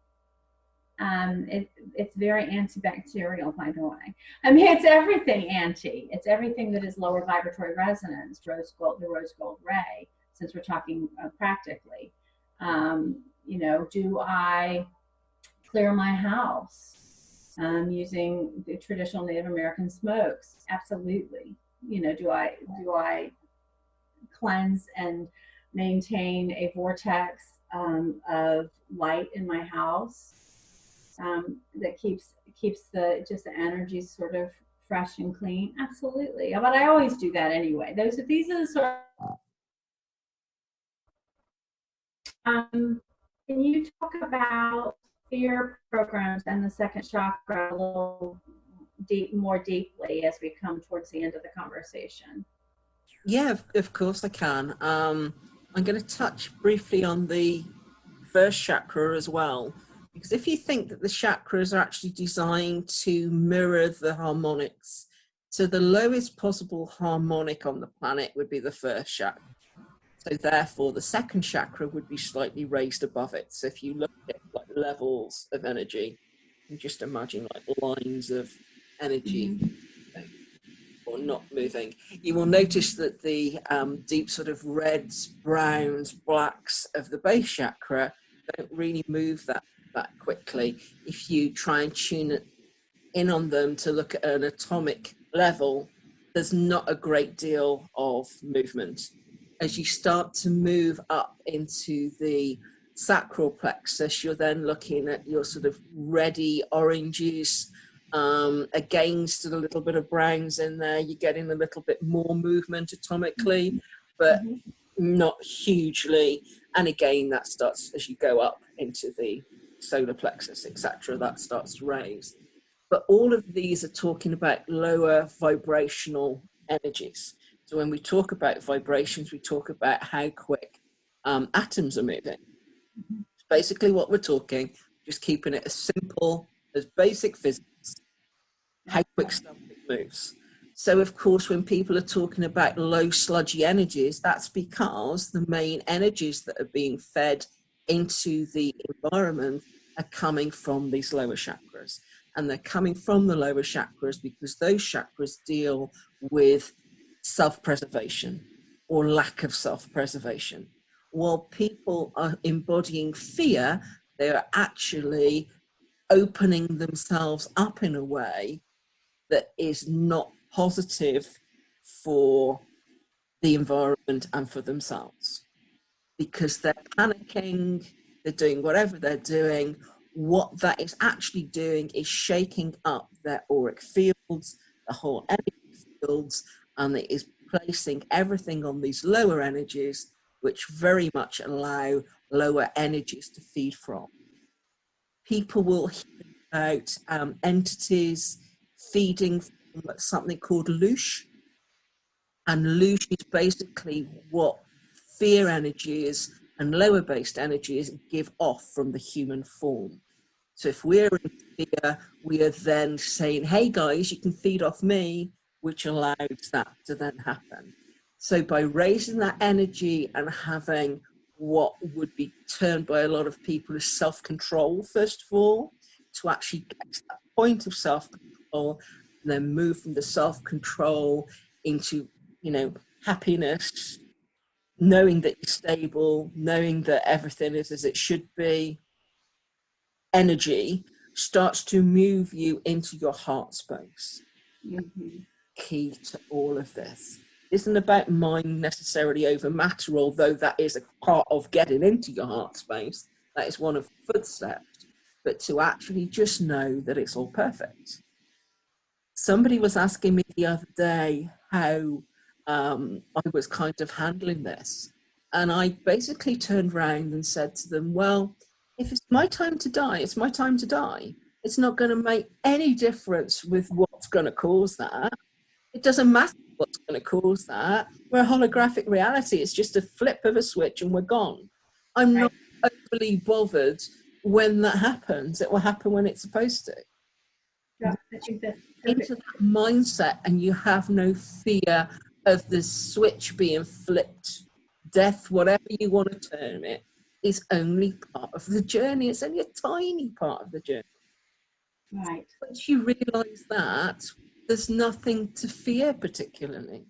It's very antibacterial, by the way. I mean, it's everything anti. It's everything that is lower vibratory resonance. Rose gold, the rose gold ray. Since we're talking practically, do I clear my house using the traditional Native American smokes? Absolutely. Do I cleanse and maintain a vortex of light in my house that keeps the energy sort of fresh and clean? Absolutely. But I always do that anyway. These are the sort of, can you talk about fear programs and the second chakra a little more deeply as we come towards the end of the conversation? Yeah, of course I can. I'm going to touch briefly on the first chakra as well, because if you think that the chakras are actually designed to mirror the harmonics, so the lowest possible harmonic on the planet would be the first chakra. So therefore, the second chakra would be slightly raised above it. So if you look at like levels of energy, you just imagine like lines of energy. Mm-hmm. Or not moving, you will notice that the deep sort of reds, browns, blacks of the base chakra don't really move that quickly. If you try and tune it in on them to look at an atomic level, there's not a great deal of movement. As you start to move up into the sacral plexus, you're then looking at your sort of reddy oranges, against a little bit of browns in there. You're getting a little bit more movement atomically, but not hugely. And again, that starts as you go up into the solar plexus, etc. That starts to raise. But all of these are talking about lower vibrational energies. So when we talk about vibrations, we talk about how quick atoms are moving. Basically what we're talking, just keeping it as simple as basic physics, how quick something moves. So of course, when people are talking about low sludgy energies, that's because the main energies that are being fed into the environment are coming from these lower chakras. And they're coming from the lower chakras because those chakras deal with self-preservation or lack of self-preservation. While people are embodying fear, they're actually opening themselves up in a way that is not positive for the environment and for themselves, because they're panicking, they're doing whatever they're doing. What that is actually doing is shaking up their auric fields, the whole energy fields, and it is placing everything on these lower energies, which very much allow lower energies to feed from. People will hear about entities feeding from something called loosh. And loosh is basically what fear energies and lower based energies give off from the human form. So if we're in fear, we are then saying, hey guys, you can feed off me, which allows that to then happen. So by raising that energy and having what would be termed by a lot of people as self-control, first of all, to actually get to that point of self-control, and then move from the self-control into, you know, happiness, knowing that you're stable, knowing that everything is as it should be, energy starts to move you into your heart space. Mm-hmm. Key to all of this isn't about mind necessarily over matter, although that is a part of getting into your heart space. That is one of the footsteps, but to actually just know that it's all perfect. Somebody was asking me the other day how I was kind of handling this, and I basically turned around and said to them, well, if it's my time to die, it's my time to die. It's not going to make any difference with what's going to cause that. It doesn't matter what's going to cause that. We're a holographic reality. It's just a flip of a switch and we're gone. I'm not overly bothered when that happens. It will happen when it's supposed to. Yeah, I think that's Into that mindset, and you have no fear of the switch being flipped. Death, whatever you want to term it, is only part of the journey. It's only a tiny part of the journey. right. Once you realize that, there's nothing to fear particularly.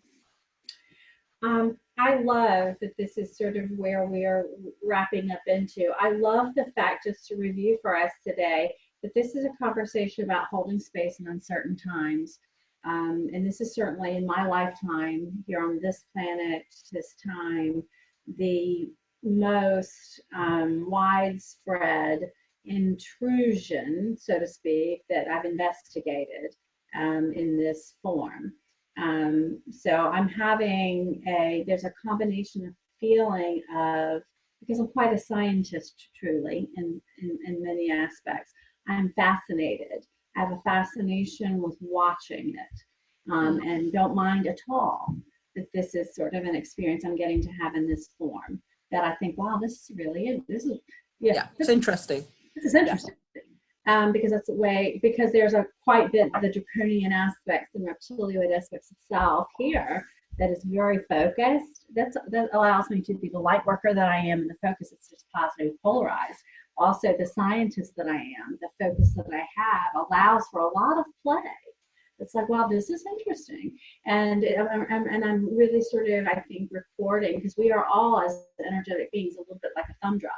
I love that this is sort of where we are wrapping up into. I love the fact, just to review for us today, that this is a conversation about holding space in uncertain times. And this is certainly in my lifetime here on this planet, this time, the most widespread intrusion, so to speak, that I've investigated in this form. So I'm having there's a combination of feeling of, because I'm quite a scientist truly in many aspects, I'm fascinated. I have a fascination with watching it, and don't mind at all that this is sort of an experience I'm getting to have in this form, that I think, wow, this is really, it's interesting. This is interesting. Because that's the way, because there's a quite bit of the draconian aspects and reptiloid aspects itself here that is very focused. That allows me to be the light worker that I am, and the focus is just positive polarized. Also, the scientist that I am, the focus that I have allows for a lot of play. It's like, wow, this is interesting. And I'm really sort of, I think, recording, because we are all, as energetic beings, a little bit like a thumb drive.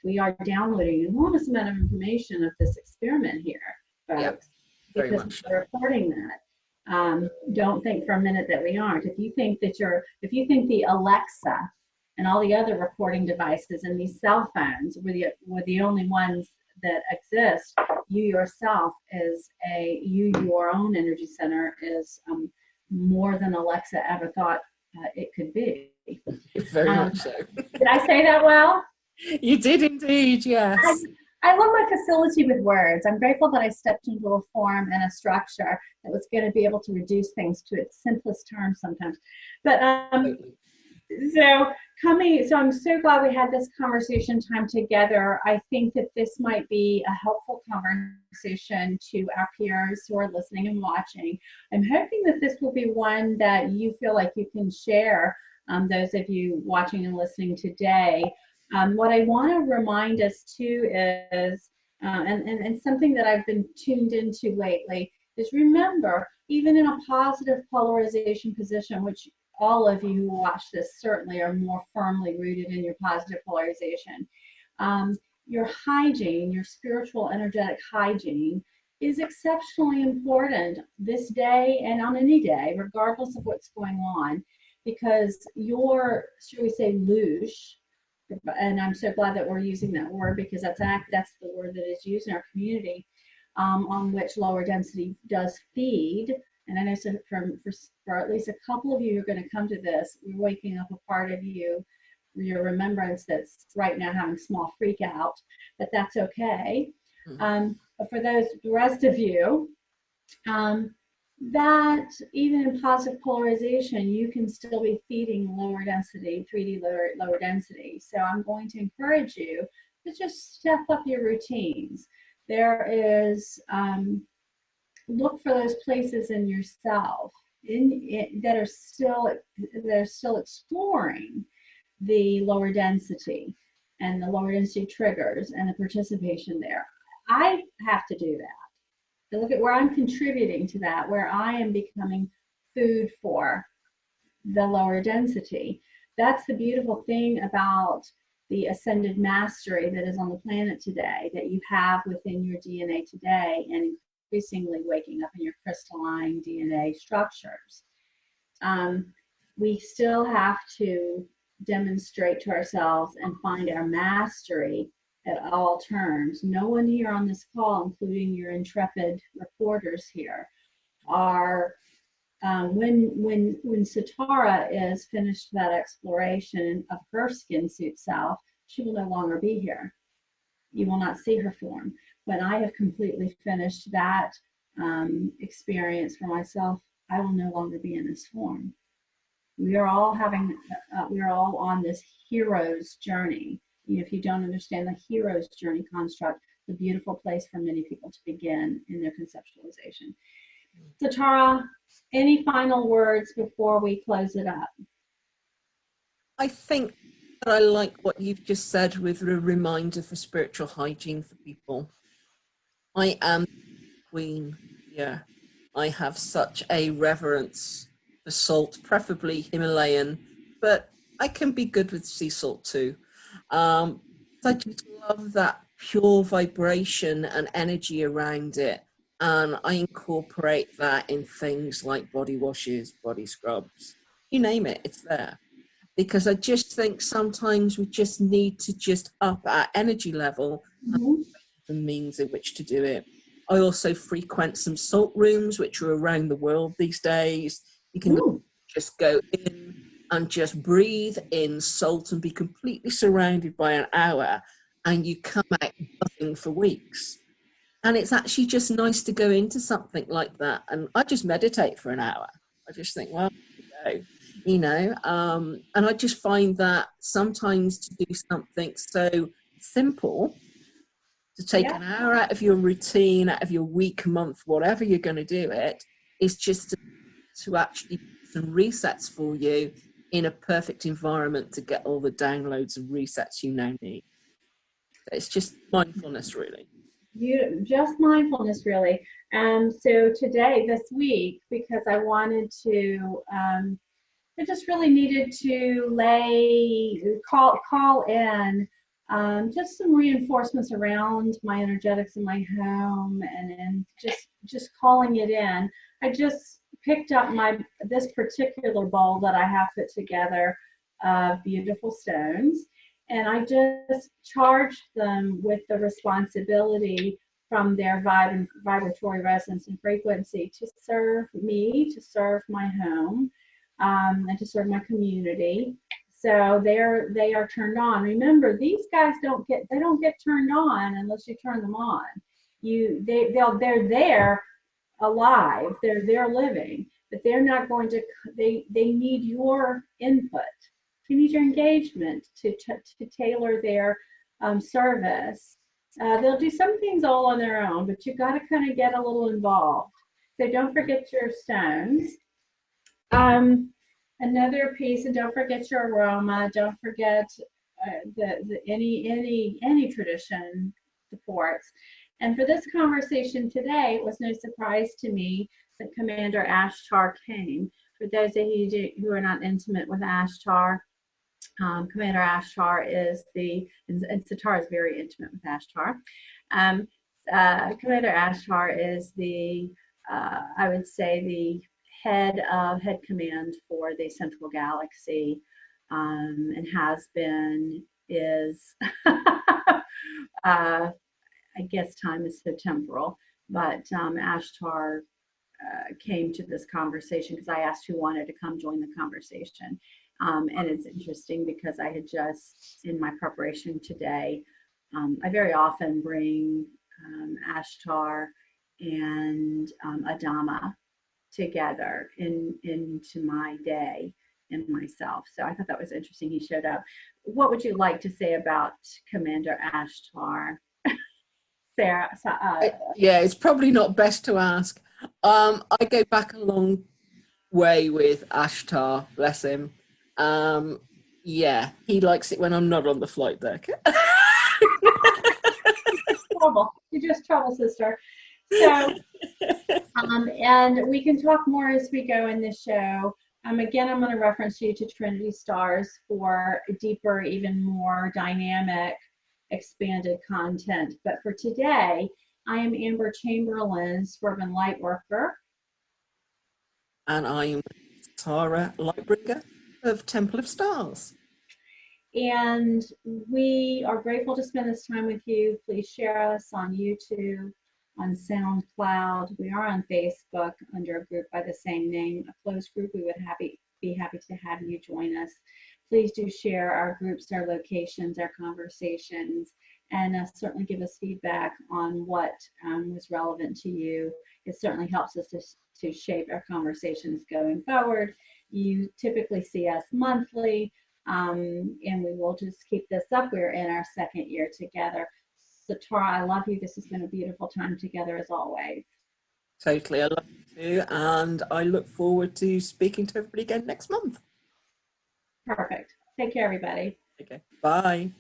We are downloading an enormous amount of information of this experiment here, folks, because we're recording that. Don't think for a minute that we aren't. If you think the Alexa and all the other recording devices and these cell phones were the only ones that exist, you yourself your own energy center is more than Alexa ever thought it could be. Very much so. Did I say that well? You did indeed, yes. I love my facility with words. I'm grateful that I stepped into a form and a structure that was going to be able to reduce things to its simplest terms sometimes. But so I'm so glad we had this conversation time together. I think that this might be a helpful conversation to our peers who are listening and watching. I'm hoping that this will be one that you feel like you can share, those of you watching and listening today. What I want to remind us too is, and something that I've been tuned into lately, is remember, even in a positive polarization position, which all of you who watch this certainly are more firmly rooted in your positive polarization, your hygiene, your spiritual energetic hygiene, is exceptionally important this day and on any day, regardless of what's going on, because your, should we say, loosh, and I'm so glad that we're using that word, because that's the word that is used in our community, on which lower density does feed. And I know so for at least a couple of you who are going to come to this, we're waking up a part of you, your remembrance, that's right now having small freak out, but that's okay. But for the rest of you, that even in positive polarization, you can still be feeding lower density, 3D lower density. So I'm going to encourage you to just step up your routines. There is, look for those places in yourself that are still exploring the lower density and the lower density triggers and the participation there. I have to do that. To look at where I'm contributing to that, where I am becoming food for the lower density. That's the beautiful thing about the ascended mastery that is on the planet today, that you have within your DNA today, and increasingly waking up in your crystalline DNA structures. We still have to demonstrate to ourselves and find our mastery at all turns. No one here on this call, including your intrepid reporters here, are when Satara is finished that exploration of her skin suit self, she will no longer be here. You will not see her form. When I have completely finished that experience for myself, I will no longer be in this form. We are all we are all on this hero's journey. If you don't understand the hero's journey construct, it's a beautiful place for many people to begin in their conceptualization. So Tara, any final words before we close it up? I think that I like what you've just said with a reminder for spiritual hygiene for people. I am queen. Yeah. I have such a reverence for salt, preferably Himalayan, but I can be good with sea salt too. I just love that pure vibration and energy around it. And I incorporate that in things like body washes, body scrubs, you name it, it's there. Because I just think sometimes we just need to just up our energy level and the means in which to do it. I also frequent some salt rooms, which are around the world these days. You can just go in and just breathe in salt and be completely surrounded by an hour, and you come out buzzing for weeks. And it's actually just nice to go into something like that. And I just meditate for an hour. I just think, well, and I just find that sometimes to do something so simple, to take an hour out of your routine, out of your week, month, whatever you're going to do it, is just to actually do some resets for you in a perfect environment to get all the downloads and resets you now need. It's just mindfulness, really. Just mindfulness, really. And so today, this week, because I wanted to, I just really needed to call in just some reinforcements around my energetics in my home, and just calling it in. I just picked up this particular bowl that I have put together of beautiful stones, and I just charged them with the responsibility from their vibratory resonance and frequency to serve me, to serve my home, and to serve my community. So they are turned on. Remember, these guys don't get turned on unless you turn them on. They're there alive. They're living, but they're not going to. They need your input. They need your engagement to tailor their service. They'll do some things all on their own, but you've got to kind of get a little involved. So don't forget your stones. Another piece, and don't forget your aroma. Don't forget any tradition supports. And for this conversation today, it was no surprise to me that Commander Ashtar came. For those of you who are not intimate with Ashtar, Commander Ashtar is and Satara is very intimate with Ashtar. Commander Ashtar is I would say, the head command for the Central Galaxy, and I guess time is so temporal, but Ashtar came to this conversation because I asked who wanted to come join the conversation. And it's interesting because I had just, in my preparation today, I very often bring Ashtar and Adama together into my day and myself. So I thought that was interesting. He showed up. What would you like to say about Commander Ashtar, Sarah? Yeah, it's probably not best to ask. I go back a long way with Ashtar, bless him. Yeah, he likes it when I'm not on the flight deck. Trouble. You're just trouble, sister. So, and we can talk more as we go in this show. Again, I'm going to reference you to Trinity Stars for deeper, even more dynamic, expanded content. But for today, I am Amber Chamberlain, Swervin Lightworker. And I'm Tara Lightbringer of Temple of Stars. And we are grateful to spend this time with you. Please share us on YouTube, on SoundCloud. We are on Facebook under a group by the same name, a closed group. We would be happy to have you join us. Please do share our groups, our locations, our conversations, and certainly give us feedback on what was relevant to you. It certainly helps us to shape our conversations going forward. You typically see us monthly, and we will just keep this up. We're in our second year together. So Tara, I love you. This has been a beautiful time together as always. Totally, I love you too, and I look forward to speaking to everybody again next month. Perfect. Take care, everybody. Okay, bye.